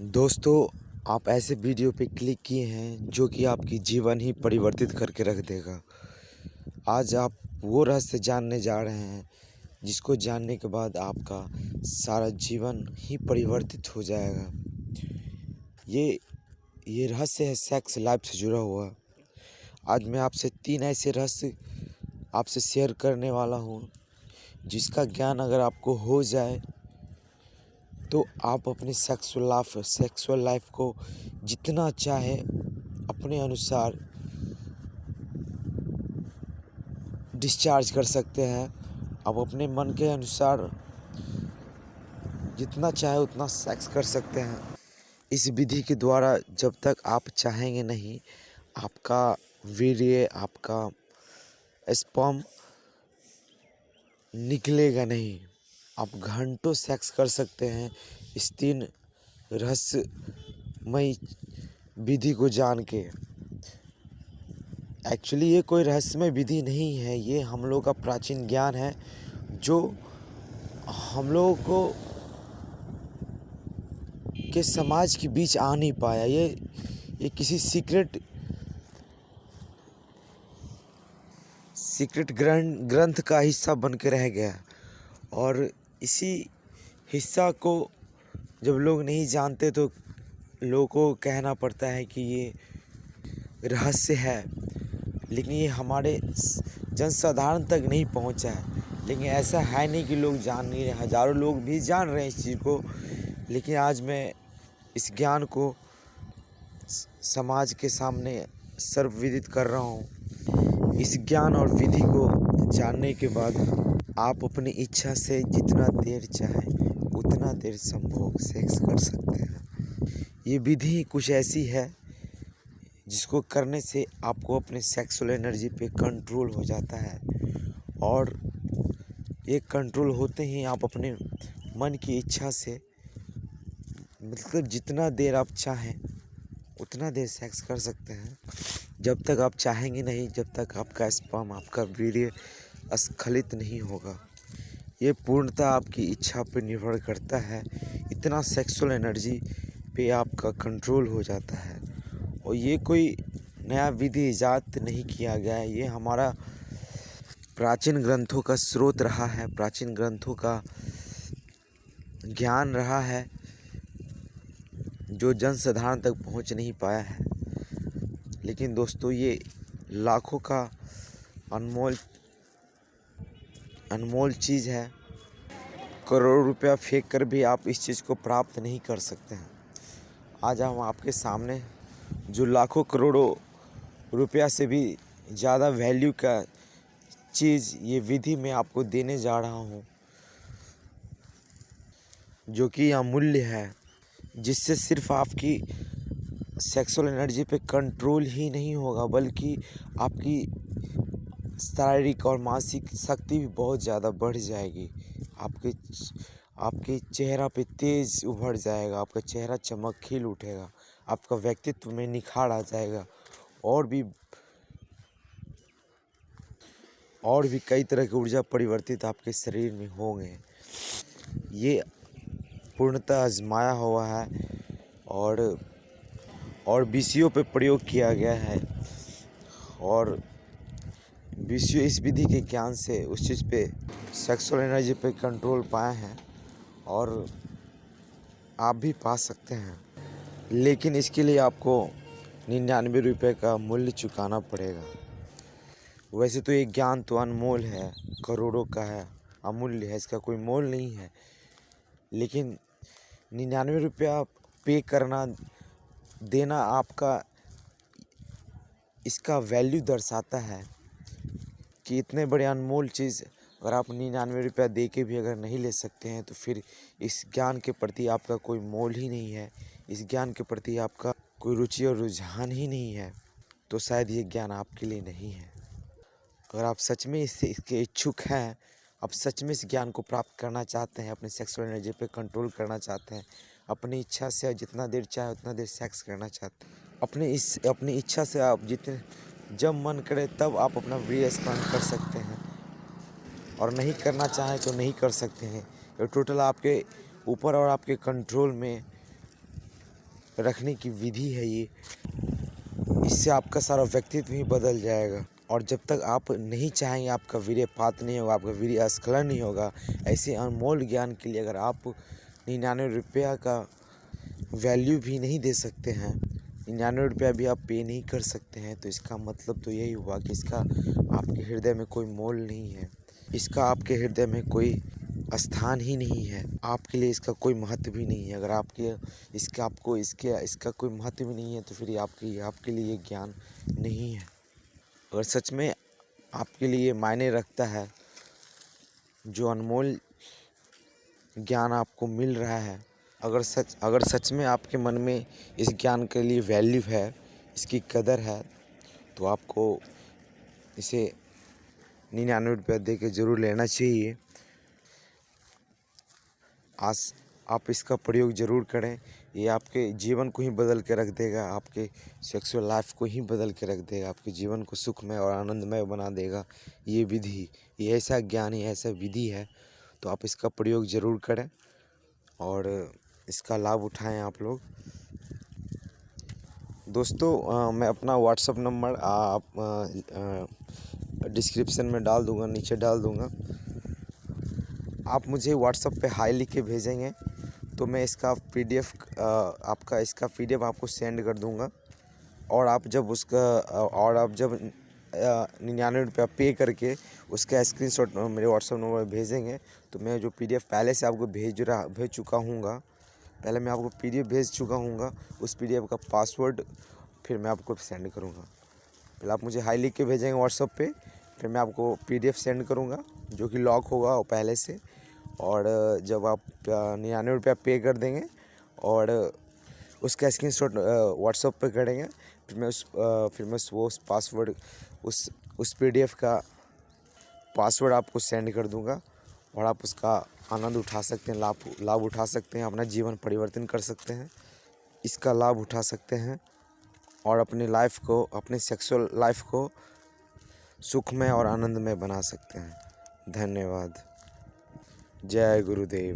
दोस्तों, आप ऐसे वीडियो पे क्लिक किए हैं जो कि आपकी जीवन ही परिवर्तित करके रख देगा। आज आप वो रहस्य जानने जा रहे हैं जिसको जानने के बाद आपका सारा जीवन ही परिवर्तित हो जाएगा। ये रहस्य है सेक्स लाइफ से जुड़ा हुआ। आज मैं आपसे 3 ऐसे रहस्य आपसे शेयर करने वाला हूँ जिसका ज्ञान अगर आपको हो जाए तो आप अपनी सेक्सुअल लाइफ को जितना चाहे अपने अनुसार डिस्चार्ज कर सकते हैं। आप अपने मन के अनुसार जितना चाहे उतना सेक्स कर सकते हैं। इस विधि के द्वारा जब तक आप चाहेंगे नहीं, आपका वीर्य, आपका स्पर्म निकलेगा नहीं। आप घंटों सेक्स कर सकते हैं इस 3 रहस्यमय विधि को जान के। एक्चुअली ये कोई रहस्यमय विधि नहीं है, ये हम लोग का प्राचीन ज्ञान है जो हम लोगों को के समाज के बीच आ नहीं पाया। ये किसी सीक्रेट ग्रंथ का हिस्सा बन के रह गया और इसी हिस्सा को जब लोग नहीं जानते तो लोगों को कहना पड़ता है कि ये रहस्य है, लेकिन ये हमारे जनसाधारण तक नहीं पहुंचा है। लेकिन ऐसा है नहीं कि लोग जान नहीं रहे, हज़ारों लोग भी जान रहे हैं इस चीज़ को। लेकिन आज मैं इस ज्ञान को समाज के सामने सर्वविदित कर रहा हूँ। इस ज्ञान और विधि को जानने के बाद आप अपनी इच्छा से जितना देर चाहे उतना देर संभोग सेक्स कर सकते हैं। ये विधि कुछ ऐसी है जिसको करने से आपको अपने सेक्सुअल एनर्जी पे कंट्रोल हो जाता है और ये कंट्रोल होते ही आप अपने मन की इच्छा से मतलब जितना देर आप चाहें उतना देर सेक्स कर सकते हैं। जब तक आप चाहेंगे नहीं, जब तक आपका स्पर्म, आपका वीर्य स्खलित नहीं होगा। ये पूर्णतः आपकी इच्छा पर निर्भर करता है। इतना सेक्सुअल एनर्जी पे आपका कंट्रोल हो जाता है और ये कोई नया विधि इजाद नहीं किया गया है। ये हमारा प्राचीन ग्रंथों का स्रोत रहा है, प्राचीन ग्रंथों का ज्ञान रहा है जो जनसाधारण तक पहुंच नहीं पाया है। लेकिन दोस्तों, ये लाखों का अनमोल चीज़ है। करोड़ों रुपया फेंक कर भी आप इस चीज़ को प्राप्त नहीं कर सकते हैं। आज हम आपके सामने जो लाखों करोड़ों रुपया से भी ज़्यादा वैल्यू का चीज़, ये विधि मैं आपको देने जा रहा हूँ जो कि अमूल्य है, जिससे सिर्फ आपकी सेक्सुअल एनर्जी पे कंट्रोल ही नहीं होगा बल्कि आपकी शारीरिक और मानसिक शक्ति भी बहुत ज़्यादा बढ़ जाएगी। आपके चेहरा पे तेज उभर जाएगा, आपका चेहरा चमक खिल उठेगा, आपका व्यक्तित्व में निखार आ जाएगा और भी कई तरह की ऊर्जा परिवर्तित आपके शरीर में होंगे। ये पूर्णतः आजमाया हुआ है और विषयों पे प्रयोग किया गया है और विषय इस विधि के ज्ञान से उस चीज़ पे सेक्सुअल एनर्जी पे कंट्रोल पाए हैं और आप भी पा सकते हैं। लेकिन इसके लिए आपको 99 रुपये का मूल्य चुकाना पड़ेगा। वैसे तो ये ज्ञान तो अनमोल है, करोड़ों का है, अमूल्य है, इसका कोई मोल नहीं है। लेकिन 99 रुपया पे करना देना आपका इसका वैल्यू दर्शाता है कि इतने बड़े अनमोल चीज़ अगर आप 99 रुपया दे के भी अगर नहीं ले सकते हैं तो फिर इस ज्ञान के प्रति आपका कोई मोल ही नहीं है, इस ज्ञान के प्रति आपका कोई रुचि और रुझान ही नहीं है, तो शायद ये ज्ञान आपके लिए नहीं है। अगर आप सच में इसके इच्छुक हैं, आप सच में इस ज्ञान को प्राप्त करना चाहते हैं, अपने सेक्सुअल एनर्जी पे कंट्रोल करना चाहते हैं, अपनी इच्छा से जितना देर चाहे उतना देर सेक्स करना चाहते हैं, अपनी इच्छा से आप जब मन करे तब आप अपना वीर्य स्खलन कर सकते हैं और नहीं करना चाहें तो नहीं कर सकते हैं। ये टोटल आपके ऊपर और आपके कंट्रोल में रखने की विधि है ये। इससे आपका सारा व्यक्तित्व ही बदल जाएगा। और जब तक आप नहीं चाहेंगे, आपका वीर्यपात नहीं होगा, आपका वीर्य स्खलन नहीं होगा, ऐसे अनमोल ज्ञान के लिए अगर आप 99 रुपया का वैल्यू भी नहीं दे सकते हैं, 99 रुपया भी आप पे नहीं कर सकते हैं, तो इसका मतलब तो यही हुआ कि इसका आपके हृदय में कोई मोल नहीं है, इसका आपके हृदय में कोई स्थान ही नहीं है, आपके लिए इसका कोई महत्व भी नहीं है। अगर इसका कोई महत्व भी नहीं है, तो फिर ये आपके लिए ज्ञान नहीं है। अगर सच में आपके लिए मायने रखता है, जो अनमोल ज्ञान आपको मिल रहा है, अगर सच में आपके मन में इस ज्ञान के लिए वैल्यू है, इसकी कदर है, तो आपको इसे 99 रुपया दे के ज़रूर लेना चाहिए। आज आप इसका प्रयोग ज़रूर करें। ये आपके जीवन को ही बदल के रख देगा, आपके सेक्सुअल लाइफ को ही बदल के रख देगा, आपके जीवन को सुखमय और आनंदमय बना देगा। ये विधि, ये ऐसा ज्ञान है, ऐसा विधि है, तो आप इसका प्रयोग ज़रूर करें और इसका लाभ उठाएं आप लोग। दोस्तों, मैं अपना व्हाट्सअप नंबर डिस्क्रिप्शन में डाल दूँगा, नीचे डाल दूँगा। आप मुझे व्हाट्सअप पे हाई लिख के भेजेंगे तो मैं इसका PDF आपको सेंड कर दूंगा। और आप जब 99 रुपया पे करके उसका स्क्रीनशॉट मेरे व्हाट्सअप नंबर पर भेजेंगे, तो मैं जो PDF पहले से आपको भेज चुका हूँगा, पहले मैं आपको PDF भेज चुका हूँगा, उस PDF का पासवर्ड फिर मैं आपको सेंड करूँगा। पहले आप मुझे हाई लिख के भेजेंगे व्हाट्सअप पे, फिर मैं आपको PDF सेंड करूँगा जो कि लॉक होगा वो पहले से। और जब आप 99 रुपया पे कर देंगे और उसका स्क्रीनशॉट व्हाट्सअप पे करेंगे, फिर मैं उस पासवर्ड उस PDF का पासवर्ड आपको सेंड कर दूंगा और आप उसका आनंद उठा सकते हैं, लाभ उठा सकते हैं, अपना जीवन परिवर्तन कर सकते हैं, इसका लाभ उठा सकते हैं और अपने सेक्सुअल लाइफ को सुखमय और आनंदमय बना सकते हैं। धन्यवाद। जय गुरुदेव।